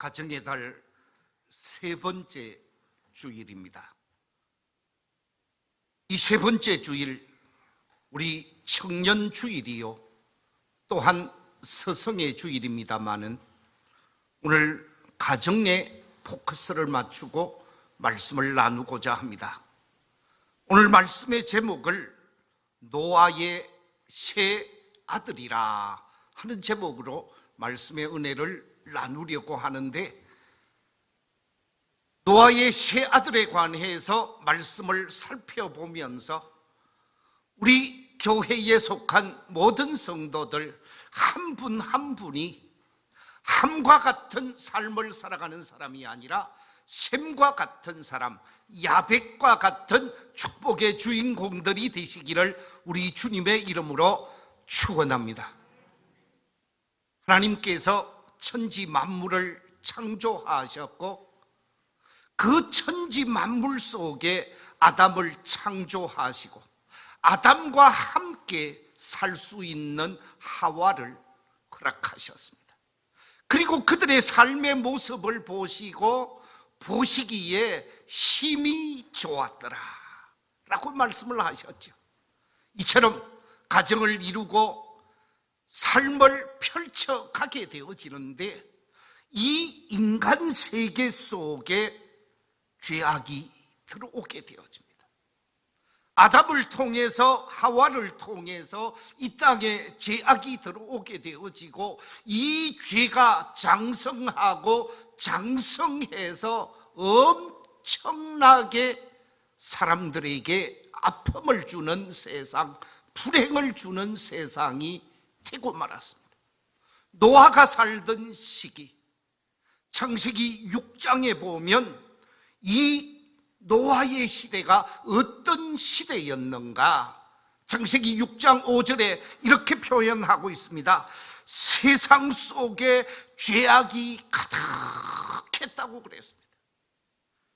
가정의 달 세 번째 주일입니다. 이 세 번째 주일, 우리 청년 주일이요, 또한 서성의 주일입니다마는 오늘 가정에 포커스를 맞추고 말씀을 나누고자 합니다. 오늘 말씀의 제목을 노아의 세 아들이라 하는 제목으로 말씀의 은혜를 나누려고 하는데, 노아의 세 아들에 관해서 말씀을 살펴보면서 우리 교회에 속한 모든 성도들 한 분 한 분이 함과 같은 삶을 살아가는 사람이 아니라 샘과 같은 사람, 야벳과 같은 축복의 주인공들이 되시기를 우리 주님의 이름으로 축원합니다. 하나님께서 천지 만물을 창조하셨고 그 천지 만물 속에 아담을 창조하시고 아담과 함께 살 수 있는 하와를 허락하셨습니다. 그리고 그들의 삶의 모습을 보시기에 심히 좋았더라 라고 말씀을 하셨죠. 이처럼 가정을 이루고 삶을 펼쳐가게 되어지는데, 이 인간 세계 속에 죄악이 들어오게 되어집니다. 아담을 통해서, 하와를 통해서 이 땅에 죄악이 들어오게 되어지고, 이 죄가 장성하고 장성해서 엄청나게 사람들에게 아픔을 주는 세상, 불행을 주는 세상이 되고 말았습니다. 노아가 살던 시기, 창세기 6장에 보면 이 노아의 시대가 어떤 시대였는가, 창세기 6장 5절에 이렇게 표현하고 있습니다. 세상 속에 죄악이 가득했다고 그랬습니다.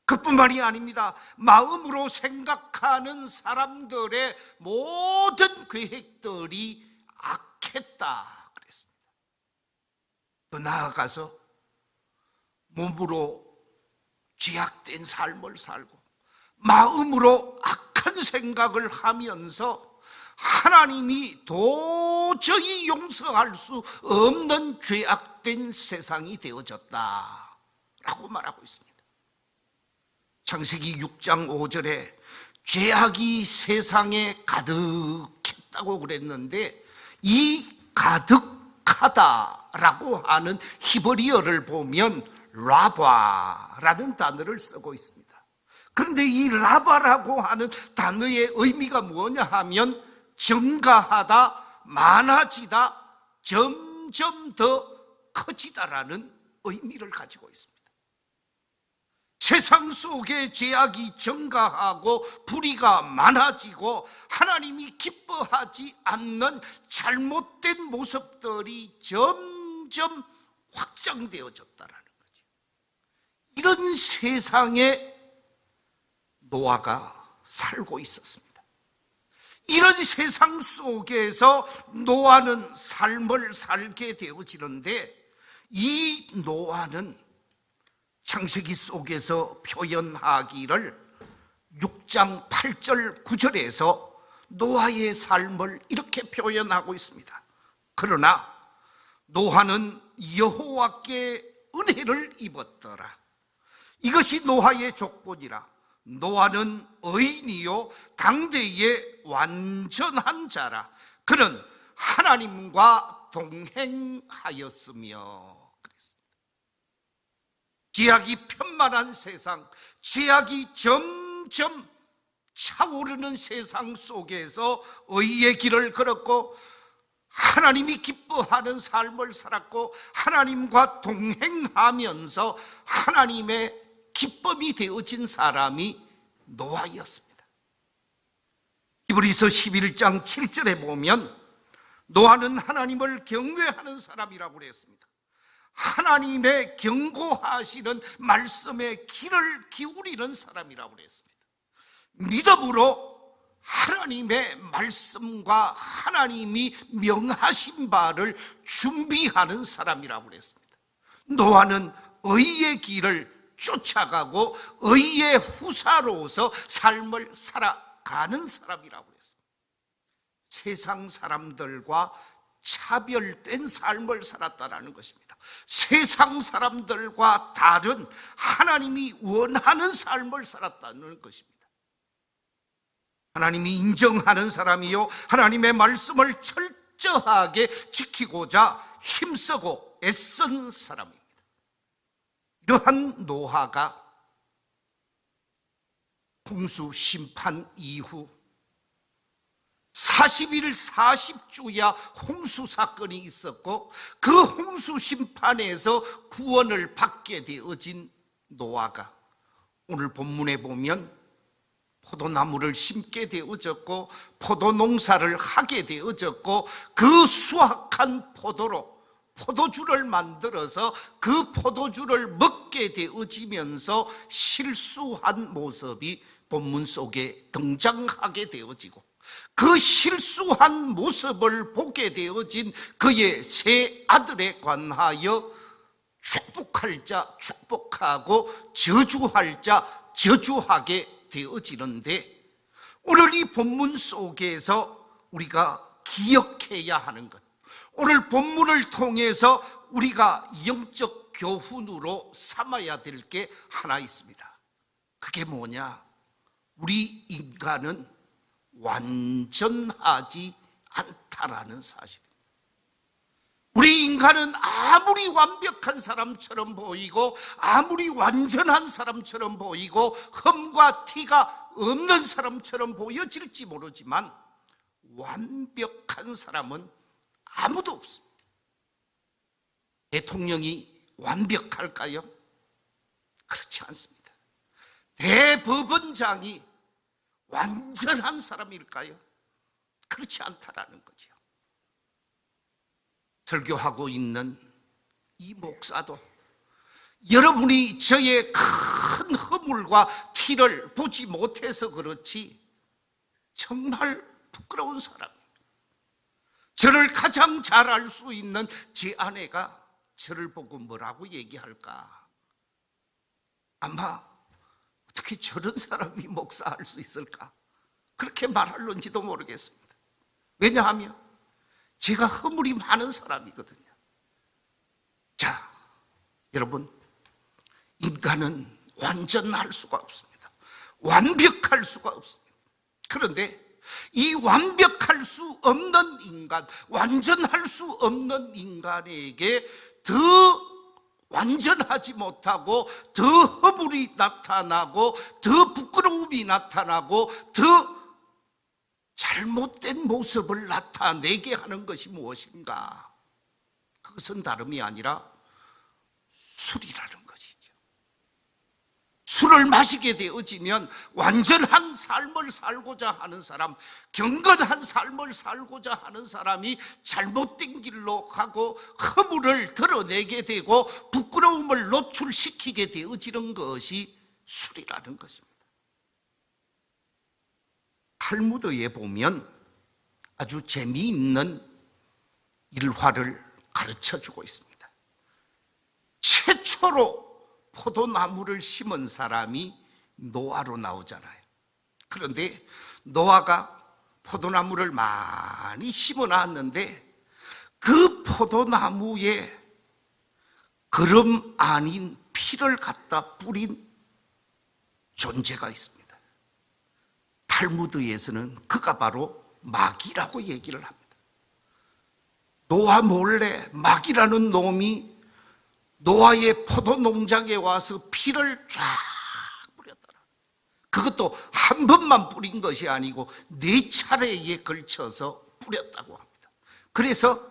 그뿐만이 아닙니다. 마음으로 생각하는 사람들의 모든 계획들이 악했다 그랬습니다. 더 나아가서 몸으로 죄악된 삶을 살고 마음으로 악한 생각을 하면서 하나님이 도저히 용서할 수 없는 죄악된 세상이 되어졌다라고 말하고 있습니다. 창세기 6장 5절에 죄악이 세상에 가득했다고 그랬는데, 이 가득하다라고 하는 히브리어를 보면 라바라는 단어를 쓰고 있습니다. 그런데 이 라바라고 하는 단어의 의미가 뭐냐 하면 증가하다, 많아지다, 점점 더 커지다라는 의미를 가지고 있습니다. 세상 속에 죄악이 증가하고 불의가 많아지고 하나님이 기뻐하지 않는 잘못된 모습들이 점점 확장되어졌다라는 거죠. 이런 세상에 노아가 살고 있었습니다. 이런 세상 속에서 노아는 삶을 살게 되어지는데, 이 노아는 창세기 속에서 표현하기를 6장 8절 9절에서 노아의 삶을 이렇게 표현하고 있습니다. 그러나 노아는 여호와께 은혜를 입었더라. 이것이 노아의 족보니라. 노아는 의인이요 당대의 완전한 자라. 그는 하나님과 동행하였으며. 죄악이 편만한 세상, 죄악이 점점 차오르는 세상 속에서 의의 길을 걸었고 하나님이 기뻐하는 삶을 살았고 하나님과 동행하면서 하나님의 기쁨이 되어진 사람이 노아였습니다. 히브리서 11장 7절에 보면 노아는 하나님을 경외하는 사람이라고 그랬습니다. 하나님의 경고하시는 말씀에 귀를 기울이는 사람이라고 그랬습니다. 믿음으로 하나님의 말씀과 하나님이 명하신 바를 준비하는 사람이라고 그랬습니다. 노아는 의의 길을 쫓아가고 의의 후사로서 삶을 살아가는 사람이라고 했습니다. 세상 사람들과 차별된 삶을 살았다라는 것입니다. 세상 사람들과 다른 하나님이 원하는 삶을 살았다는 것입니다. 하나님이 인정하는 사람이요, 하나님의 말씀을 철저하게 지키고자 힘쓰고 애쓴 사람입니다. 이러한 노아가 홍수 심판 이후 40일 40주야 홍수 사건이 있었고, 그 홍수 심판에서 구원을 받게 되어진 노아가 오늘 본문에 보면 포도나무를 심게 되어졌고 포도농사를 하게 되어졌고, 그 수확한 포도로 포도주를 만들어서 그 포도주를 먹게 되어지면서 실수한 모습이 본문 속에 등장하게 되어지고, 그 실수한 모습을 보게 되어진 그의 세 아들에 관하여 축복할 자 축복하고 저주할 자 저주하게 되어지는데, 오늘 이 본문 속에서 우리가 기억해야 하는 것, 오늘 본문을 통해서 우리가 영적 교훈으로 삼아야 될 게 하나 있습니다. 그게 뭐냐? 우리 인간은 완전하지 않다라는 사실입니다. 우리 인간은 아무리 완벽한 사람처럼 보이고 아무리 완전한 사람처럼 보이고 흠과 티가 없는 사람처럼 보여질지 모르지만 완벽한 사람은 아무도 없습니다. 대통령이 완벽할까요? 그렇지 않습니다. 대법원장이 완전한 사람일까요? 그렇지 않다라는 거죠. 설교하고 있는 이 목사도 여러분이 저의 큰 허물과 티를 보지 못해서 그렇지 정말 부끄러운 사람입니다. 저를 가장 잘 알 수 있는 제 아내가 저를 보고 뭐라고 얘기할까? 아마 어떻게 저런 사람이 목사할 수 있을까? 그렇게 말할런지도 모르겠습니다. 왜냐하면 제가 허물이 많은 사람이거든요. 자, 여러분, 인간은 완전할 수가 없습니다. 완벽할 수가 없습니다. 그런데 이 완벽할 수 없는 인간, 완전할 수 없는 인간에게 더 완전하지 못하고 더 허물이 나타나고 더 부끄러움이 나타나고 더 잘못된 모습을 나타내게 하는 것이 무엇인가? 그것은 다름이 아니라 술이라는 것이죠. 술을 마시게 되어지면 완전한 삶을 살고자 하는 사람, 경건한 삶을 살고자 하는 사람이 잘못된 길로 가고 허물을 드러내게 되고 부끄러움을 노출시키게 되어지는 것이 술이라는 것입니다. 탈무드에 보면 아주 재미있는 일화를 가르쳐주고 있습니다. 최초로 포도나무를 심은 사람이 노아로 나오잖아요. 그런데 노아가 포도나무를 많이 심어 놨는데 그 포도나무에 그름 아닌 피를 갖다 뿌린 존재가 있습니다. 탈무드에서는 그가 바로 마귀라고 얘기를 합니다. 노아 몰래 마귀라는 놈이 노아의 포도 농장에 와서 피를 쫙 뿌렸더라. 그것도 한 번만 뿌린 것이 아니고 4차례에 걸쳐서 뿌렸다고 합니다. 그래서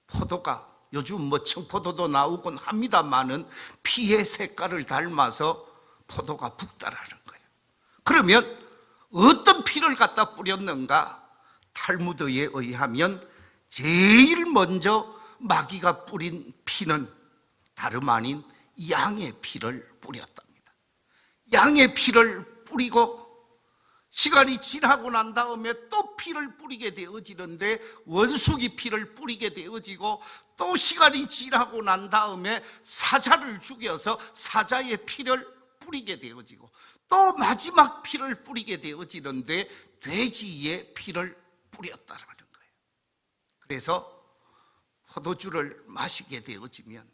포도가 요즘 뭐 청포도도 나오곤 합니다만은 피의 색깔을 닮아서 포도가 붓다라는 거예요. 그러면 어떤 피를 갖다 뿌렸는가? 탈무드에 의하면 제일 먼저 마귀가 뿌린 피는 다름 아닌 양의 피를 뿌렸답니다. 양의 피를 뿌리고 시간이 지나고 난 다음에 또 피를 뿌리게 되어지는데 원숭이 피를 뿌리게 되어지고, 또 시간이 지나고 난 다음에 사자를 죽여서 사자의 피를 뿌리게 되어지고, 또 마지막 피를 뿌리게 되어지는데 돼지의 피를 뿌렸다는 거예요. 그래서 포도주를 마시게 되어지면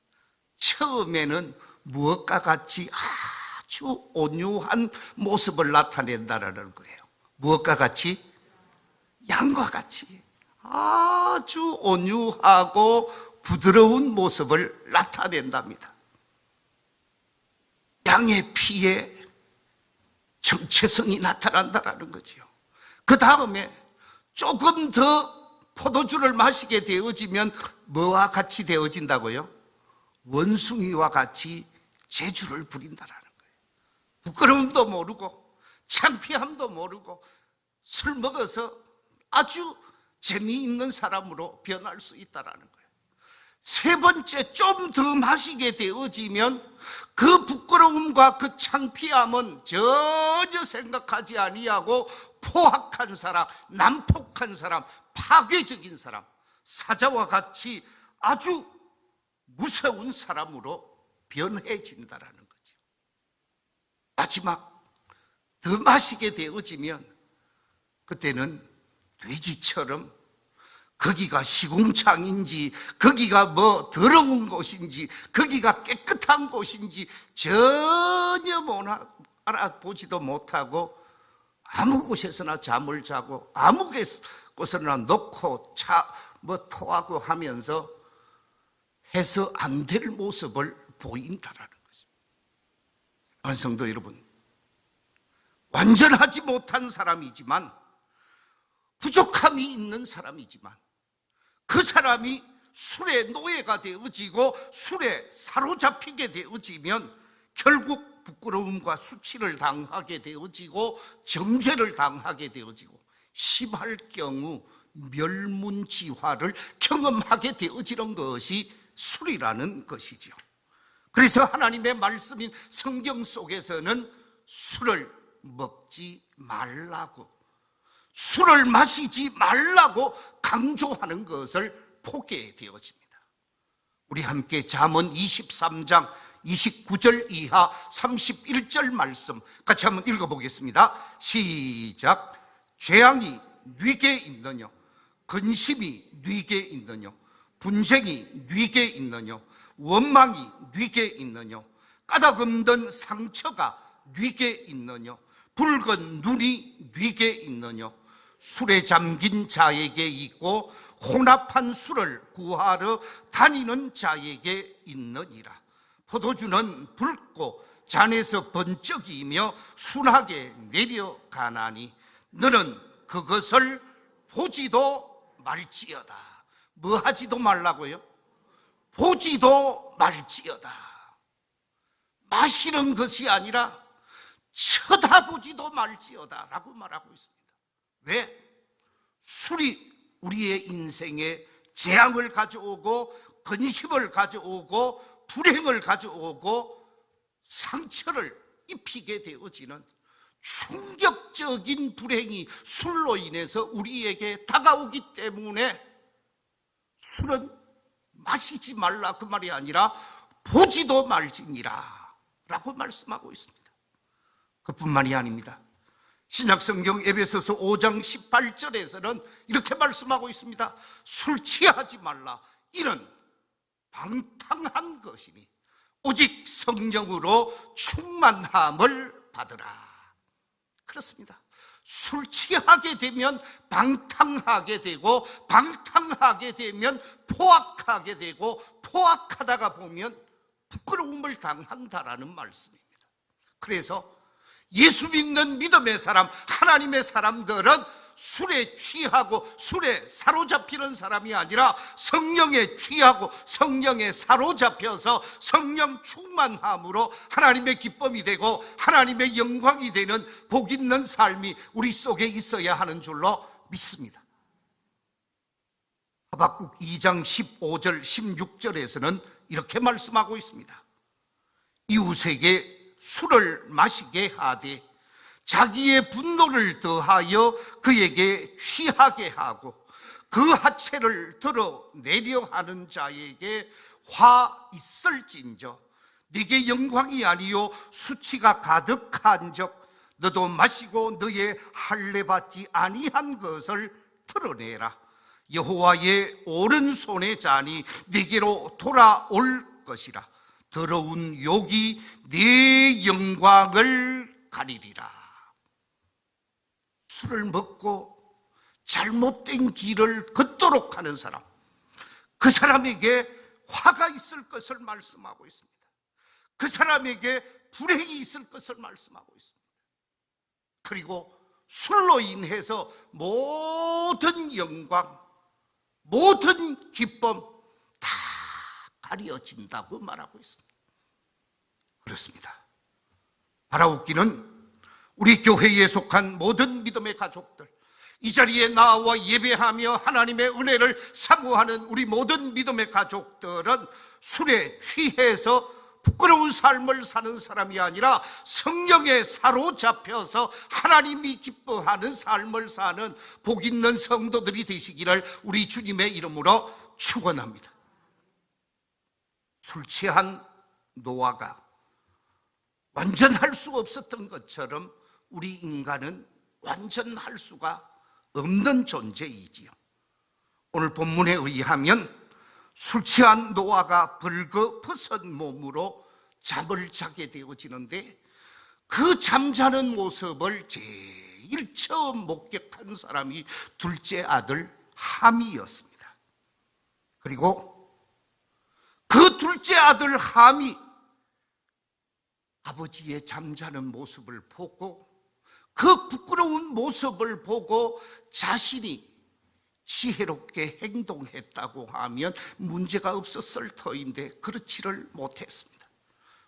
처음에는 무엇과 같이 아주 온유한 모습을 나타낸다는 거예요. 무엇과 같이? 양과 같이 아주 온유하고 부드러운 모습을 나타낸답니다. 양의 피에 정체성이 나타난다는 거지요. 그 다음에 조금 더 포도주를 마시게 되어지면 뭐와 같이 되어진다고요? 원숭이와 같이 재주를 부린다는 거예요. 부끄러움도 모르고 창피함도 모르고 술 먹어서 아주 재미있는 사람으로 변할 수 있다는 거예요. 세 번째, 좀 더 마시게 되어지면 그 부끄러움과 그 창피함은 전혀 생각하지 아니하고 포악한 사람, 난폭한 사람, 파괴적인 사람, 사자와 같이 아주 무서운 사람으로 변해진다라는 거죠. 마지막 더 마시게 되어지면 그때는 돼지처럼 거기가 시궁창인지, 거기가 뭐 더러운 곳인지, 거기가 깨끗한 곳인지 전혀 알아보지도 못하고 아무 곳에서나 잠을 자고 아무 곳에서나 놓고 토하고 하면서 해서 안 될 모습을 보인다라는 거죠. 성도 여러분, 완전하지 못한 사람이지만, 부족함이 있는 사람이지만, 그 사람이 술의 노예가 되어지고 술에 사로잡히게 되어지면 결국 부끄러움과 수치를 당하게 되어지고 정죄를 당하게 되어지고 심할 경우 멸문지화를 경험하게 되어지는 것이 술이라는 것이죠. 그래서 하나님의 말씀인 성경 속에서는 술을 먹지 말라고, 술을 마시지 말라고 강조하는 것을 보게 되어집니다. 우리 함께 잠언 23장 29절 이하 31절 말씀 같이 한번 읽어보겠습니다. 시작. 죄악이 네게 있느냐? 근심이 네게 있느냐? 분쟁이 네게 있느냐? 원망이 네게 있느냐? 까닭 없는 상처가 네게 있느냐? 붉은 눈이 네게 있느냐? 술에 잠긴 자에게 있고 혼합한 술을 구하러 다니는 자에게 있느니라. 포도주는 붉고 잔에서 번쩍이며 순하게 내려가나니 너는 그것을 보지도 말지어다. 뭐 하지도 말라고요? 보지도 말지어다. 마시는 것이 아니라 쳐다보지도 말지어다 라고 말하고 있습니다. 왜? 술이 우리의 인생에 재앙을 가져오고 근심을 가져오고 불행을 가져오고 상처를 입히게 되어지는 충격적인 불행이 술로 인해서 우리에게 다가오기 때문에 술은 마시지 말라 그 말이 아니라 보지도 말지니라 라고 말씀하고 있습니다. 그뿐만이 아닙니다. 신약성경 에베소서 5장 18절에서는 이렇게 말씀하고 있습니다. 술 취하지 말라. 이는 방탕한 것이니 오직 성령으로 충만함을 받으라. 그렇습니다. 술 취하게 되면 방탕하게 되고, 방탕하게 되면 포악하게 되고, 포악하다가 보면 부끄러움을 당한다라는 말씀입니다. 그래서 예수 믿는 믿음의 사람, 하나님의 사람들은 술에 취하고 술에 사로잡히는 사람이 아니라 성령에 취하고 성령에 사로잡혀서 성령 충만함으로 하나님의 기쁨이 되고 하나님의 영광이 되는 복 있는 삶이 우리 속에 있어야 하는 줄로 믿습니다. 하박국 2장 15절 16절에서는 이렇게 말씀하고 있습니다. 이웃에게 술을 마시게 하되 자기의 분노를 더하여 그에게 취하게 하고 그 하체를 드러내려 하는 자에게 화 있을진저 네게 영광이 아니요 수치가 가득한 적 너도 마시고 너의 할례 받지 아니한 것을 드러내라. 여호와의 오른손의 잔이 네게로 돌아올 것이라. 더러운 욕이 네 영광을 가리리라. 술을 먹고 잘못된 길을 걷도록 하는 사람, 그 사람에게 화가 있을 것을 말씀하고 있습니다. 그 사람에게 불행이 있을 것을 말씀하고 있습니다. 그리고 술로 인해서 모든 영광, 모든 기쁨 다 가려진다고 말하고 있습니다. 그렇습니다. 바라옵기는 우리 교회에 속한 모든 믿음의 가족들, 이 자리에 나와 예배하며 하나님의 은혜를 사모하는 우리 모든 믿음의 가족들은 술에 취해서 부끄러운 삶을 사는 사람이 아니라 성령에 사로잡혀서 하나님이 기뻐하는 삶을 사는 복 있는 성도들이 되시기를 우리 주님의 이름으로 축원합니다. 술 취한 노아가 완전할 수 없었던 것처럼 우리 인간은 완전할 수가 없는 존재이지요. 오늘 본문에 의하면 술 취한 노아가 벌거벗은 몸으로 잠을 자게 되어지는데 그 잠자는 모습을 제일 처음 목격한 사람이 둘째 아들 함이었습니다. 그리고 그 둘째 아들 함이 아버지의 잠자는 모습을 보고 그 부끄러운 모습을 보고 자신이 지혜롭게 행동했다고 하면 문제가 없었을 터인데 그렇지를 못했습니다.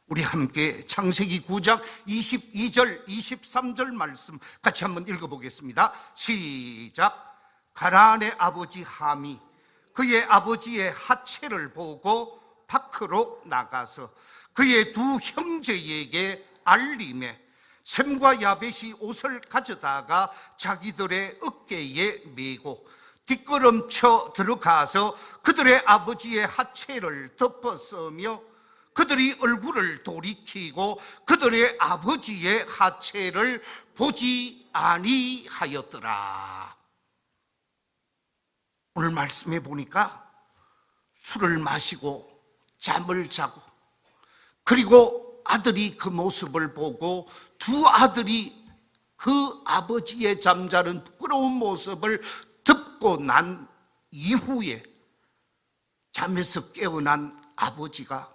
우리 함께 창세기 9장 22절 23절 말씀 같이 한번 읽어보겠습니다. 시작. 가나안의 아버지 함이 그의 아버지의 하체를 보고 밖으로 나가서 그의 두 형제에게 알림해 셈과 야벳이 옷을 가져다가 자기들의 어깨에 메고 뒷걸음쳐 들어가서 그들의 아버지의 하체를 덮었으며 그들이 얼굴을 돌이키고 그들의 아버지의 하체를 보지 아니하였더라. 오늘 말씀해 보니까 술을 마시고 잠을 자고 그리고 아들이 그 모습을 보고 두 아들이 그 아버지의 잠자는 부끄러운 모습을 듣고 난 이후에 잠에서 깨어난 아버지가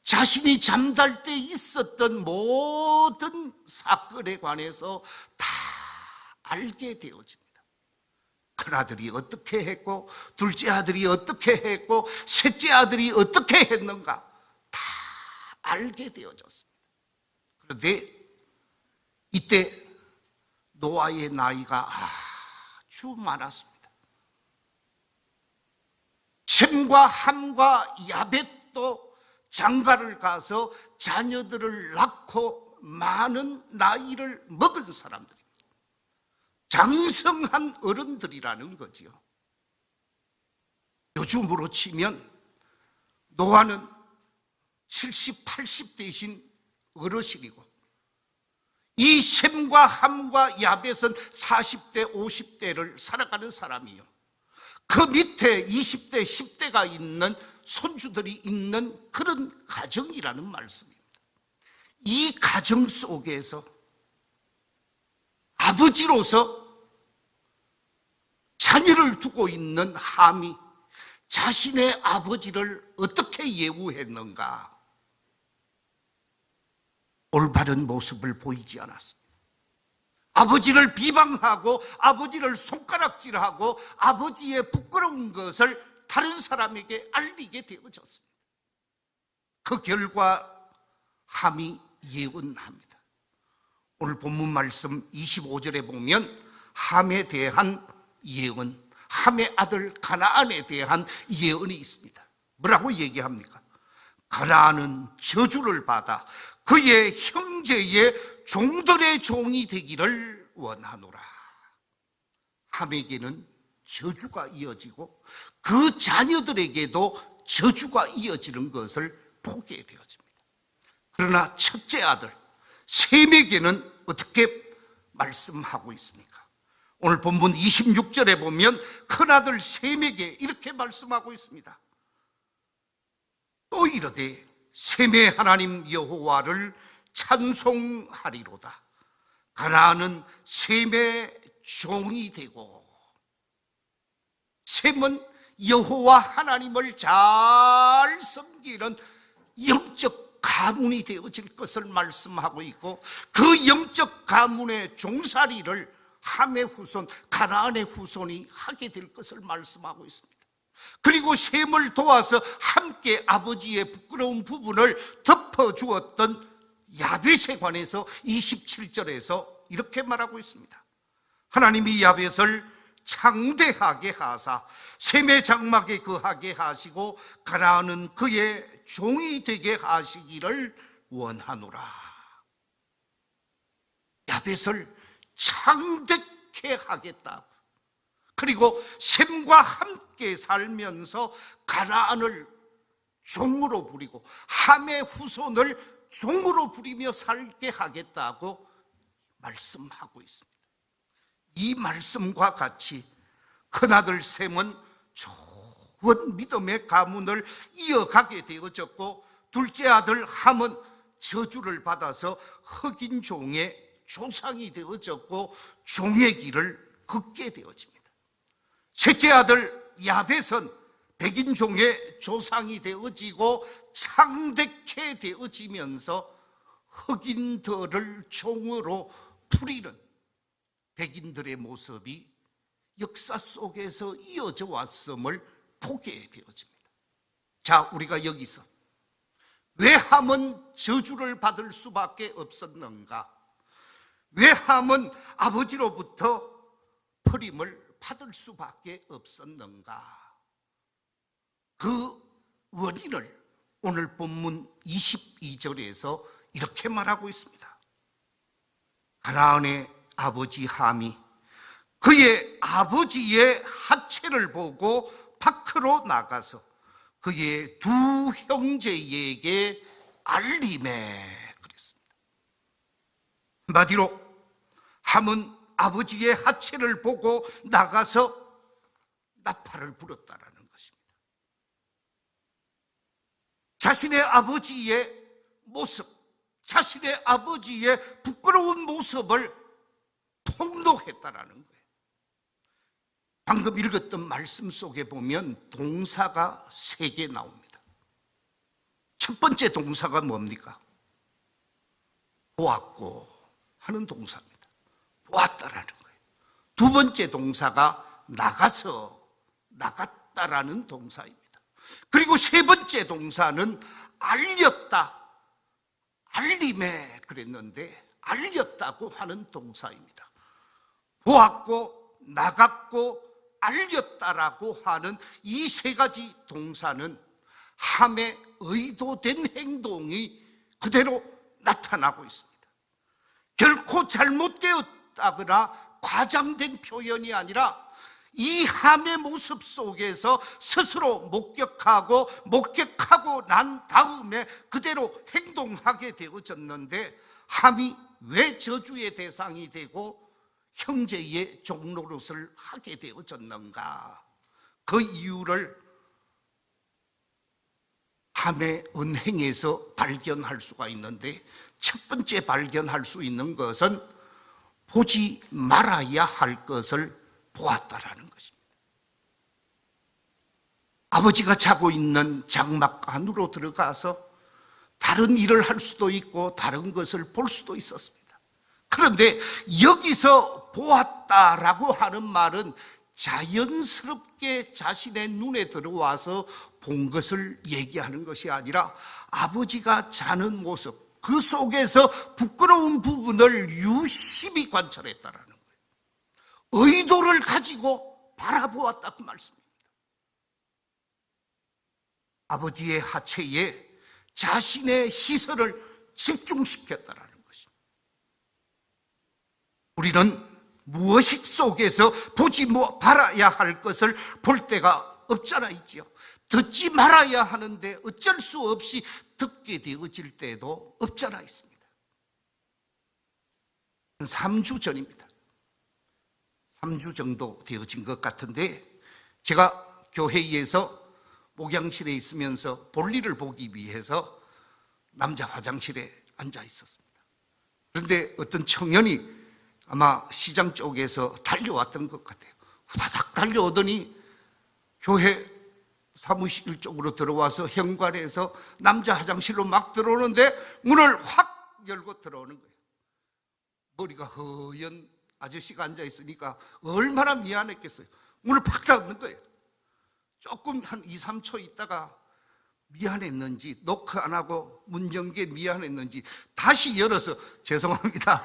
자신이 잠잘 때 있었던 모든 사건에 관해서 다 알게 되어집니다. 큰아들이 어떻게 했고 둘째 아들이 어떻게 했고 셋째 아들이 어떻게 했는가 다 알게 되어졌습니다. 그런데 이때 노아의 나이가 아주 많았습니다. 셈과 함과 야벳도 장가를 가서 자녀들을 낳고 많은 나이를 먹은 사람들입니다. 장성한 어른들이라는 거지요. 요즘으로 치면 노아는 70, 80대이신 어르신이고 이 셈과 함과 야벳은 40대, 50대를 살아가는 사람이요. 그 밑에 20대, 10대가 있는 손주들이 있는 그런 가정이라는 말씀입니다. 이 가정 속에서 아버지로서 자녀를 두고 있는 함이 자신의 아버지를 어떻게 예우했는가? 올바른 모습을 보이지 않았습니다. 아버지를 비방하고 아버지를 손가락질하고 아버지의 부끄러운 것을 다른 사람에게 알리게 되어졌습니다. 그 결과 함이 예언합니다. 오늘 본문 말씀 25절에 보면 함에 대한 예언, 함의 아들 가나안에 대한 예언이 있습니다. 뭐라고 얘기합니까? 가나안은 저주를 받아 그의 형제의 종들의 종이 되기를 원하노라. 함에게는 저주가 이어지고 그 자녀들에게도 저주가 이어지는 것을 보게 되어집니다. 그러나 첫째 아들 셈에게는 어떻게 말씀하고 있습니까? 오늘 본문 26절에 보면 큰아들 셈에게 이렇게 말씀하고 있습니다. 또 이르되 셈의 하나님 여호와를 찬송하리로다. 가나안은 셈의 종이 되고, 셈은 여호와 하나님을 잘 섬기는 영적 가문이 되어질 것을 말씀하고 있고, 그 영적 가문의 종살이를 함의 후손, 가나안의 후손이 하게 될 것을 말씀하고 있습니다. 그리고 셈을 도와서 함께 아버지의 부끄러운 부분을 덮어주었던 야벳에 관해서 27절에서 이렇게 말하고 있습니다. 하나님이 야벳을 창대하게 하사 셈의 장막에 거하게 하시고 가나안은 그의 종이 되게 하시기를 원하노라. 야벳을 창대케 하겠다. 그리고 셈과 함께 살면서 가나안을 종으로 부리고 함의 후손을 종으로 부리며 살게 하겠다고 말씀하고 있습니다. 이 말씀과 같이 큰아들 셈은 좋은 믿음의 가문을 이어가게 되어졌고, 둘째 아들 함은 저주를 받아서 흑인 종의 조상이 되어졌고 종의 길을 걷게 되어집니다. 셋째 아들 야벳은 백인 종의 조상이 되어지고 창대케 되어지면서 흑인들을 종으로 부리는 백인들의 모습이 역사 속에서 이어져 왔음을 보게 되어집니다. 자, 우리가 여기서 왜 함은 저주를 받을 수밖에 없었는가? 왜 함은 아버지로부터 버림을 받을 수밖에 없었는가? 그 원인을 오늘 본문 22절에서 이렇게 말하고 있습니다. 가나안의 아버지 함이 그의 아버지의 하체를 보고 밖으로 나가서 그의 두 형제에게 알림해 그랬습니다. 한마디로 함은 아버지의 하체를 보고 나가서 나팔을 불었다라는 것입니다. 자신의 아버지의 모습, 자신의 아버지의 부끄러운 모습을 폭로했다라는 거예요. 방금 읽었던 말씀 속에 보면 동사가 3개 나옵니다. 첫 번째 동사가 뭡니까? 보았고 하는 동사입니다. 보았다라는 거예요. 두 번째 동사가 나갔다라는 동사입니다. 그리고 세 번째 동사는 알렸다, 알림에 그랬는데 알렸다고 하는 동사입니다. 보았고 나갔고 알렸다라고 하는 이 3가지 동사는 함의 의도된 행동이 그대로 나타나고 있습니다. 결코 잘못되었다거나 과장된 표현이 아니라 이 함의 모습 속에서 스스로 목격하고 난 다음에 그대로 행동하게 되어졌는데, 함이 왜 저주의 대상이 되고 형제의 종노릇을 하게 되어졌는가? 그 이유를 함의 언행에서 발견할 수가 있는데, 첫 번째 발견할 수 있는 것은 보지 말아야 할 것을 보았다라는 것입니다. 아버지가 자고 있는 장막 안으로 들어가서 다른 일을 할 수도 있고 다른 것을 볼 수도 있었습니다. 그런데 여기서 보았다라고 하는 말은 자연스럽게 자신의 눈에 들어와서 본 것을 얘기하는 것이 아니라 아버지가 자는 모습, 그 속에서 부끄러운 부분을 유심히 관찰했다라는 거예요. 의도를 가지고 바라보았다고 말씀입니다. 아버지의 하체에 자신의 시선을 집중시켰다라는 것입니다. 우리는 무의식 속에서 보지 말아야 할 것을 볼 때가 없잖아 있지요. 듣지 말아야 하는데 어쩔 수 없이 듣게 되어질 때도 없잖아 있습니다. 3주 전입니다. 3주 정도 되어진 것 같은데 제가 교회에서 목양실에 있으면서 볼일을 보기 위해서 남자 화장실에 앉아 있었습니다. 그런데 어떤 청년이 아마 시장 쪽에서 달려왔던 것 같아요. 후다닥 달려오더니 교회 사무실 쪽으로 들어와서 현관에서 남자 화장실로 막 들어오는데 문을 확 열고 들어오는 거예요. 머리가 허연 아저씨가 앉아 있으니까 얼마나 미안했겠어요. 문을 팍 닫는 거예요. 조금 한 2, 3초 있다가 미안했는지 노크 안 하고 문 연 게 미안했는지 다시 열어서 죄송합니다.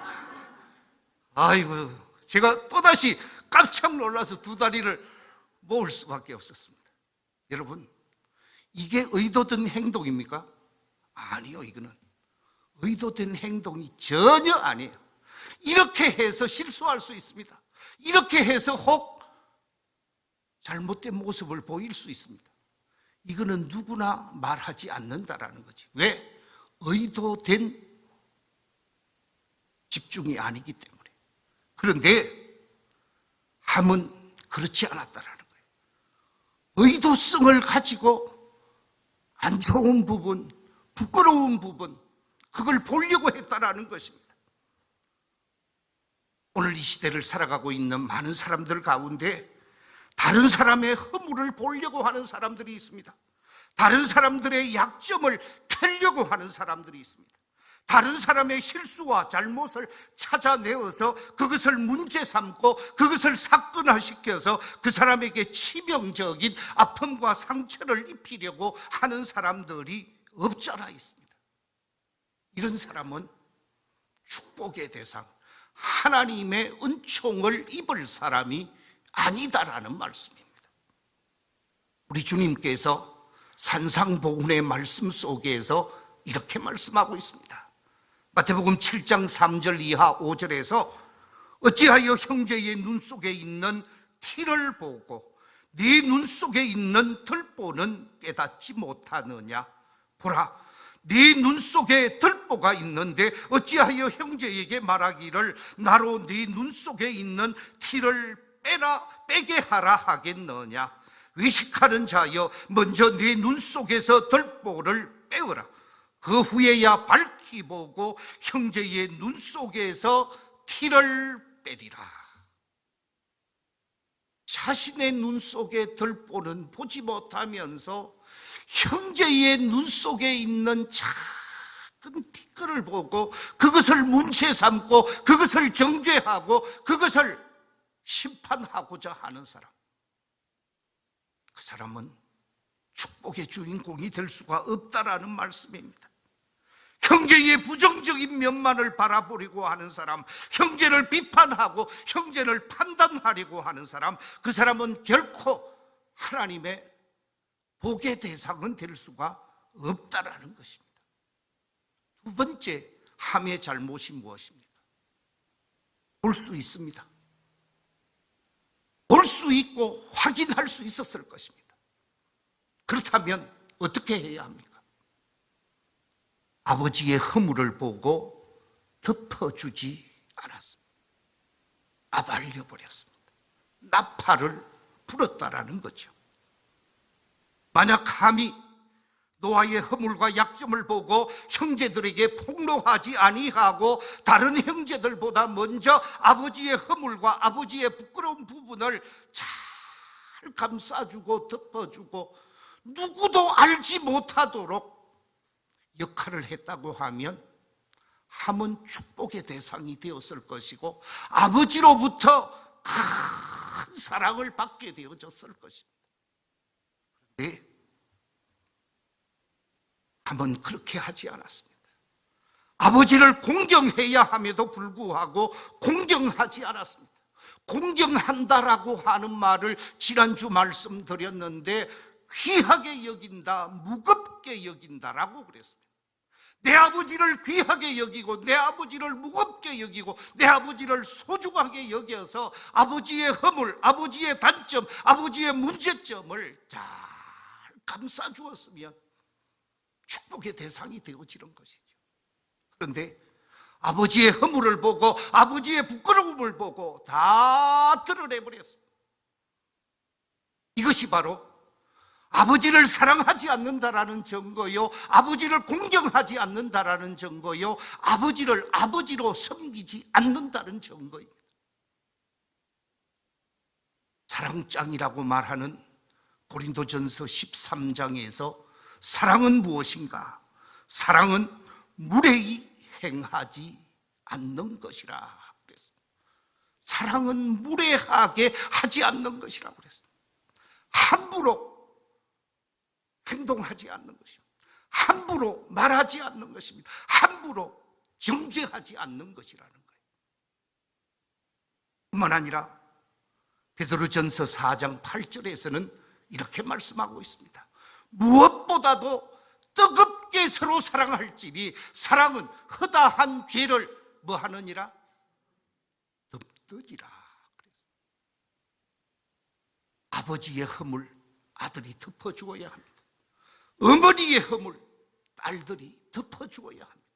아이고, 제가 또다시 깜짝 놀라서 두 다리를 모을 수밖에 없었습니다. 여러분, 이게 의도된 행동입니까? 아니요, 이거는 의도된 행동이 전혀 아니에요. 이렇게 해서 실수할 수 있습니다. 이렇게 해서 혹 잘못된 모습을 보일 수 있습니다. 이거는 누구나 말하지 않는다라는 거지. 왜? 의도된 집중이 아니기 때문에. 그런데 함은 그렇지 않았다라는 거예요. 의도성을 가지고 안 좋은 부분, 부끄러운 부분, 그걸 보려고 했다라는 것입니다. 오늘 이 시대를 살아가고 있는 많은 사람들 가운데 다른 사람의 허물을 보려고 하는 사람들이 있습니다. 다른 사람들의 약점을 캐려고 하는 사람들이 있습니다. 다른 사람의 실수와 잘못을 찾아내어서 그것을 문제 삼고 그것을 사건화시켜서 그 사람에게 치명적인 아픔과 상처를 입히려고 하는 사람들이 없잖아 있습니다. 이런 사람은 축복의 대상, 하나님의 은총을 입을 사람이 아니다라는 말씀입니다. 우리 주님께서 산상보훈의 말씀 속에서 이렇게 말씀하고 있습니다. 마태복음 7장 3절 이하 5절에서 어찌하여 형제의 눈 속에 있는 티를 보고 네 눈 속에 있는 들보는 깨닫지 못하느냐. 보라, 네 눈 속에 들보가 있는데 어찌하여 형제에게 말하기를 나로 네 눈 속에 있는 티를 빼게 하라 하겠느냐. 외식하는 자여, 먼저 네 눈 속에서 들보를 빼어라. 그 후에야 밝히 보고 형제의 눈 속에서 티를 빼리라. 자신의 눈 속에 들보는 보지 못하면서 형제의 눈 속에 있는 작은 티끌을 보고 그것을 문제 삼고 그것을 정죄하고 그것을 심판하고자 하는 사람, 그 사람은 축복의 주인공이 될 수가 없다라는 말씀입니다. 형제의 부정적인 면만을 바라보려고 하는 사람, 형제를 비판하고 형제를 판단하려고 하는 사람, 그 사람은 결코 하나님의 복의 대상은 될 수가 없다라는 것입니다. 두 번째, 함의 잘못이 무엇입니까? 볼 수 있습니다. 볼 수 있고 확인할 수 있었을 것입니다. 그렇다면 어떻게 해야 합니까? 아버지의 허물을 보고 덮어주지 않았습니다. 아발려버렸습니다. 나팔을 불었다라는 거죠. 만약 감히 노아의 허물과 약점을 보고 형제들에게 폭로하지 아니하고 다른 형제들보다 먼저 아버지의 허물과 아버지의 부끄러운 부분을 잘 감싸주고 덮어주고 누구도 알지 못하도록 역할을 했다고 하면 함은 축복의 대상이 되었을 것이고 아버지로부터 큰 사랑을 받게 되어졌을 것입니다. 그런데 함은 그렇게 하지 않았습니다. 아버지를 공경해야 함에도 불구하고 공경하지 않았습니다. 공경한다라고 하는 말을 지난주 말씀드렸는데 귀하게 여긴다, 무겁게 여긴다라고 그랬습니다. 내 아버지를 귀하게 여기고 내 아버지를 무겁게 여기고 내 아버지를 소중하게 여겨서 아버지의 허물, 아버지의 단점, 아버지의 문제점을 잘 감싸 주었으면 축복의 대상이 되어지는 것이죠. 그런데 아버지의 허물을 보고 아버지의 부끄러움을 보고 다 드러내버렸습니다. 이것이 바로 아버지를 사랑하지 않는다라는 증거요, 아버지를 공경하지 않는다라는 증거요, 아버지를 아버지로 섬기지 않는다는 증거입니다. 사랑장이라고 말하는 고린도전서 13장에서 사랑은 무엇인가? 사랑은 무례히 행하지 않는 것이라 그랬습니다. 사랑은 무례하게 하지 않는 것이라고 그랬습니다. 함부로 행동하지 않는 것입니다. 함부로 말하지 않는 것입니다. 함부로 정죄하지 않는 것이라는 거예요. 뿐만 아니라 베드로전서 4장 8절에서는 이렇게 말씀하고 있습니다. 무엇보다도 뜨겁게 서로 사랑할지니 사랑은 허다한 죄를 뭐 하느니라? 덮으리라. 아버지의 허물 아들이 덮어주어야 합니다. 어머니의 허물 딸들이 덮어주어야 합니다.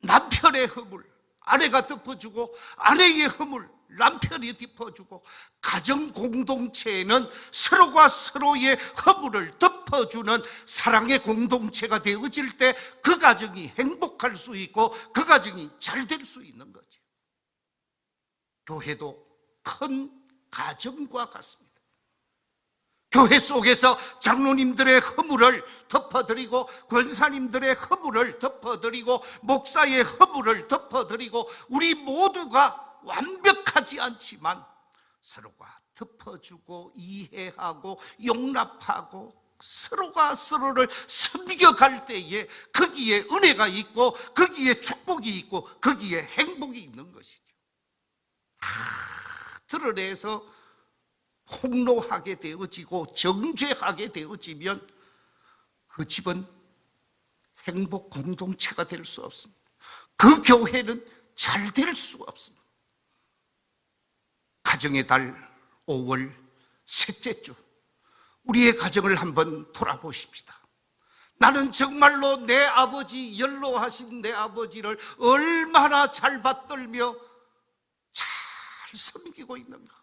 남편의 허물 아내가 덮어주고 아내의 허물 남편이 덮어주고 가정 공동체에는 서로가 서로의 허물을 덮어주는 사랑의 공동체가 되어질 때 그 가정이 행복할 수 있고 그 가정이 잘 될 수 있는 거죠. 교회도 큰 가정과 같습니다. 교회 속에서 장로님들의 허물을 덮어드리고 권사님들의 허물을 덮어드리고 목사의 허물을 덮어드리고 우리 모두가 완벽하지 않지만 서로가 덮어주고 이해하고 용납하고 서로가 서로를 섬겨갈 때에 거기에 은혜가 있고 거기에 축복이 있고 거기에 행복이 있는 것이죠. 다 드러내서 폭로하게 되어지고 정죄하게 되어지면 그 집은 행복 공동체가 될 수 없습니다. 그 교회는 잘 될 수 없습니다. 가정의 달 5월 셋째 주 우리의 가정을 한번 돌아보십시다. 나는 정말로 내 아버지, 연로하신 내 아버지를 얼마나 잘 받들며 잘 섬기고 있는가.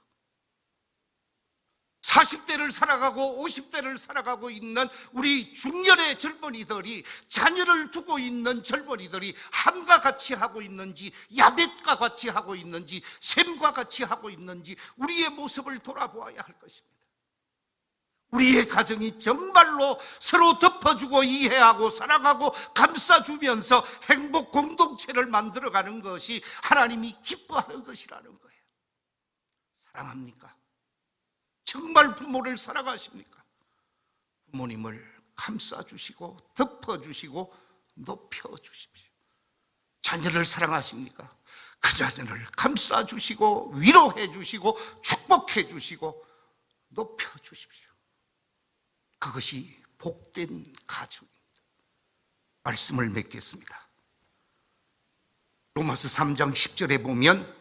40대를 살아가고 50대를 살아가고 있는 우리 중년의 젊은이들이 자녀를 두고 있는 젊은이들이 함과 같이 하고 있는지 야벳과 같이 하고 있는지 셈과 같이 하고 있는지 우리의 모습을 돌아보아야 할 것입니다. 우리의 가정이 정말로 서로 덮어주고 이해하고 사랑하고 감싸주면서 행복 공동체를 만들어가는 것이 하나님이 기뻐하는 것이라는 거예요. 사랑합니까? 정말 부모를 사랑하십니까? 부모님을 감싸주시고 덮어주시고 높여주십시오. 자녀를 사랑하십니까? 그 자녀를 감싸주시고 위로해주시고 축복해주시고 높여주십시오. 그것이 복된 가정입니다. 말씀을 맺겠습니다. 로마서 3장 10절에 보면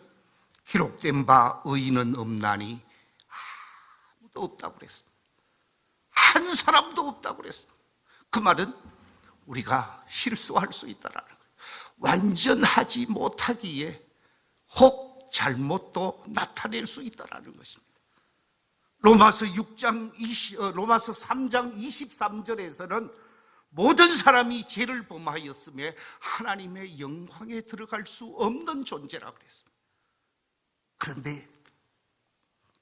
기록된 바 의인은 없나니 아무도 없다고 그랬습니다. 한 사람도 없다고 그랬습니다. 그 말은 우리가 실수할 수 있다라는 거예요. 완전하지 못하기에 혹 잘못도 나타낼 수 있다라는 것입니다. 로마서 3장 23절에서는 모든 사람이 죄를 범하였음에 하나님의 영광에 들어갈 수 없는 존재라고 그랬습니다. 그런데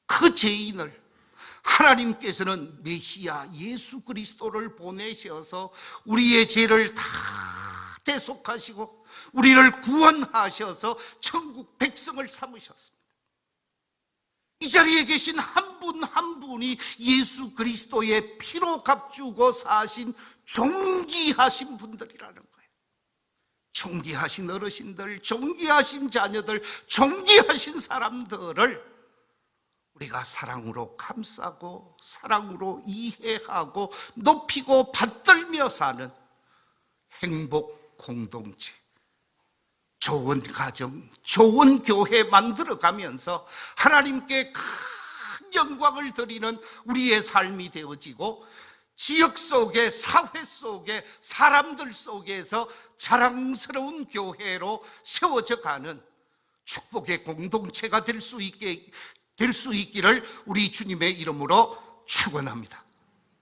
그 죄인을 하나님께서는 메시아 예수 그리스도를 보내셔서 우리의 죄를 다 대속하시고 우리를 구원하셔서 천국 백성을 삼으셨습니다. 이 자리에 계신 한 분 한 분이 예수 그리스도의 피로 값주고 사신 존귀하신 분들이라는 거예요. 존귀하신 어르신들, 존귀하신 자녀들, 존귀하신 사람들을 우리가 사랑으로 감싸고 사랑으로 이해하고 높이고 받들며 사는 행복 공동체, 좋은 가정, 좋은 교회 만들어가면서 하나님께 큰 영광을 드리는 우리의 삶이 되어지고, 지역 속에, 사회 속에, 사람들 속에서 자랑스러운 교회로 세워져 가는 축복의 공동체가 될 수 있기를 우리 주님의 이름으로 축원합니다.